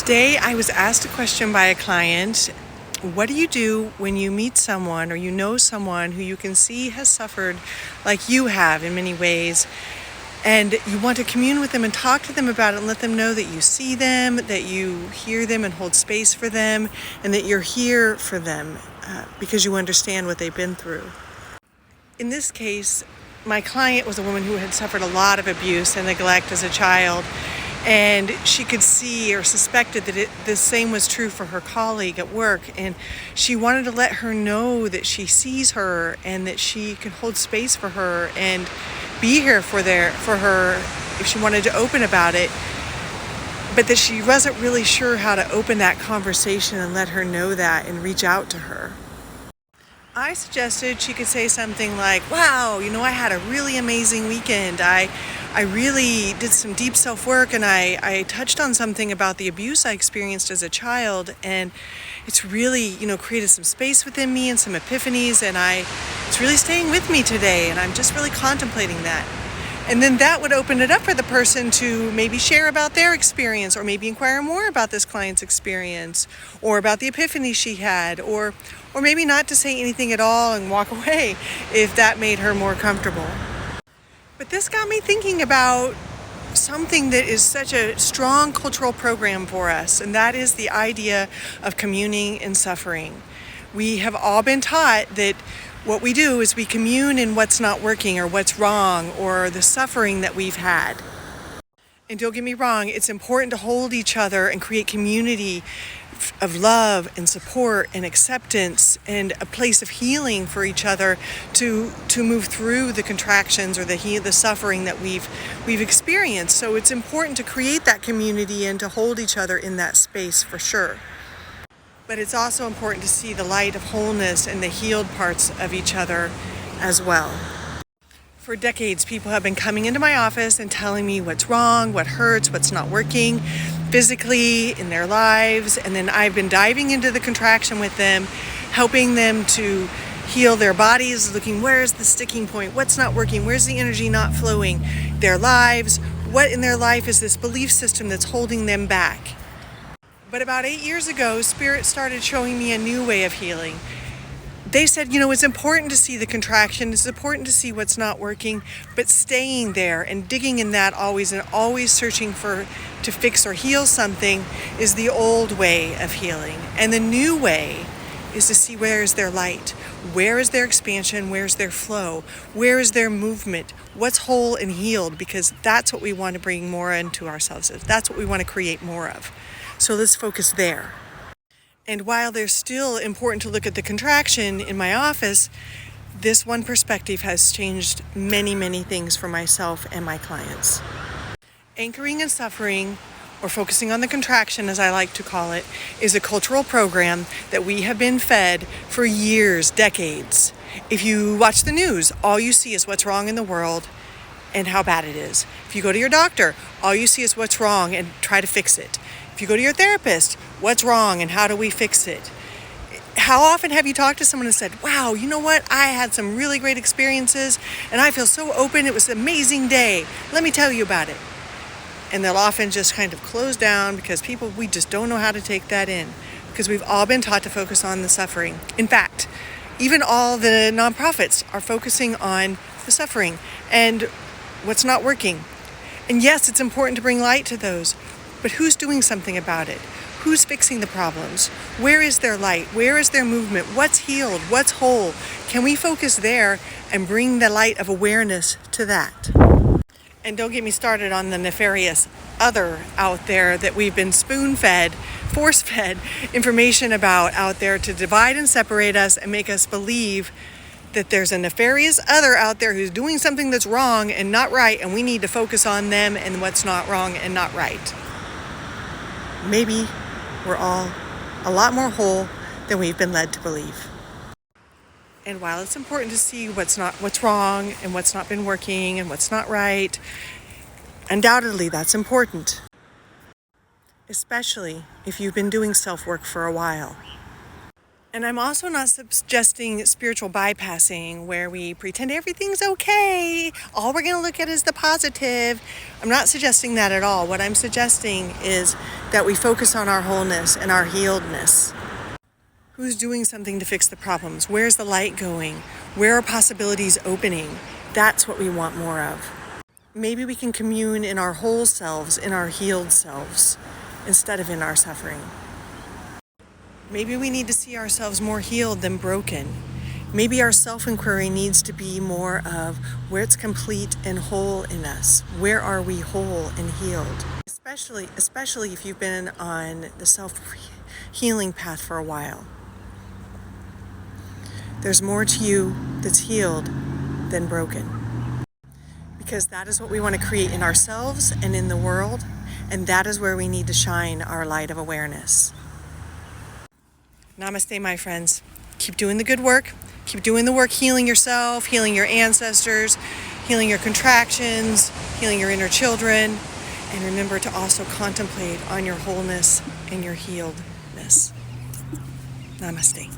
Today, I was asked a question by a client. What do you do when you meet someone or you know someone who you can see has suffered like you have in many ways, and you want to commune with them and talk to them about it and let them know that you see them, that you hear them and hold space for them, and that you're here for them because you understand what they've been through? In this case, my client was a woman who had suffered a lot of abuse and neglect as a child, and she could see or suspected that the same was true for her colleague at work, and she wanted to let her know that she sees her and that she can hold space for her and be here for her if she wanted to open about it, but that she wasn't really sure how to open that conversation and let her know that and reach out to her. I suggested she could say something like, wow, I had a really amazing weekend. I really did some deep self-work, and I touched on something about the abuse I experienced as a child, and it's really, created some space within me and some epiphanies, and it's really staying with me today, and I'm just really contemplating that. And then that would open it up for the person to maybe share about their experience, or maybe inquire more about this client's experience, or about the epiphany she had, or maybe not to say anything at all and walk away if that made her more comfortable. But this got me thinking about something that is such a strong cultural program for us, and that is the idea of communing in suffering. We have all been taught that what we do is we commune in what's not working or what's wrong or the suffering that we've had. And don't get me wrong, it's important to hold each other and create community of love and support and acceptance and a place of healing for each other to move through the contractions or the suffering that we've experienced. So it's important to create that community and to hold each other in that space for sure. But it's also important to see the light of wholeness and the healed parts of each other as well. For decades, people have been coming into my office and telling me what's wrong, what hurts, what's not working physically in their lives. And then I've been diving into the contraction with them, helping them to heal their bodies, looking where's the sticking point, what's not working, where's the energy not flowing, their lives, what in their life is this belief system that's holding them back. But about 8 years ago, Spirit started showing me a new way of healing. They said, it's important to see the contraction, it's important to see what's not working, but staying there and digging in that always and always searching to fix or heal something is the old way of healing. And the new way is to see where is their light, where is their expansion, where's their flow, where is their movement, what's whole and healed, because that's what we want to bring more into ourselves. That's what we want to create more of. So let's focus there. And while there's still important to look at the contraction in my office, this one perspective has changed many, many things for myself and my clients. Anchoring in suffering, or focusing on the contraction as I like to call it, is a cultural program that we have been fed for years, decades. If you watch the news, all you see is what's wrong in the world and how bad it is. If you go to your doctor, all you see is what's wrong and try to fix it. If you go to your therapist, what's wrong and how do we fix it? How often have you talked to someone and said, wow, you know what? I had some really great experiences and I feel so open. It was an amazing day. Let me tell you about it. And they'll often just kind of close down because we just don't know how to take that in, because we've all been taught to focus on the suffering. In fact, even all the nonprofits are focusing on the suffering and what's not working. And yes, it's important to bring light to those, but who's doing something about it? Who's fixing the problems? Where is their light? Where is their movement? What's healed? What's whole? Can we focus there and bring the light of awareness to that? And don't get me started on the nefarious other out there that we've been spoon-fed, force-fed information about out there to divide and separate us and make us believe that there's a nefarious other out there who's doing something that's wrong and not right, and we need to focus on them and what's not wrong and not right. Maybe we're all a lot more whole than we've been led to believe. And while it's important to see what's wrong and what's not been working and what's not right, undoubtedly that's important, especially if you've been doing self-work for a while. And I'm also not suggesting spiritual bypassing where we pretend everything's okay. All we're going to look at is the positive. I'm not suggesting that at all. What I'm suggesting is that we focus on our wholeness and our healedness. Who's doing something to fix the problems? Where's the light going? Where are possibilities opening? That's what we want more of. Maybe we can commune in our whole selves, in our healed selves, instead of in our suffering. Maybe we need to see ourselves more healed than broken. Maybe our self-inquiry needs to be more of where it's complete and whole in us. Where are we whole and healed? Especially if you've been on the self-healing path for a while. There's more to you that's healed than broken. Because that is what we want to create in ourselves and in the world, and that is where we need to shine our light of awareness. Namaste, my friends. Keep doing the good work. Keep doing the work healing yourself, healing your ancestors, healing your contractions, healing your inner children. And remember to also contemplate on your wholeness and your healedness. Namaste.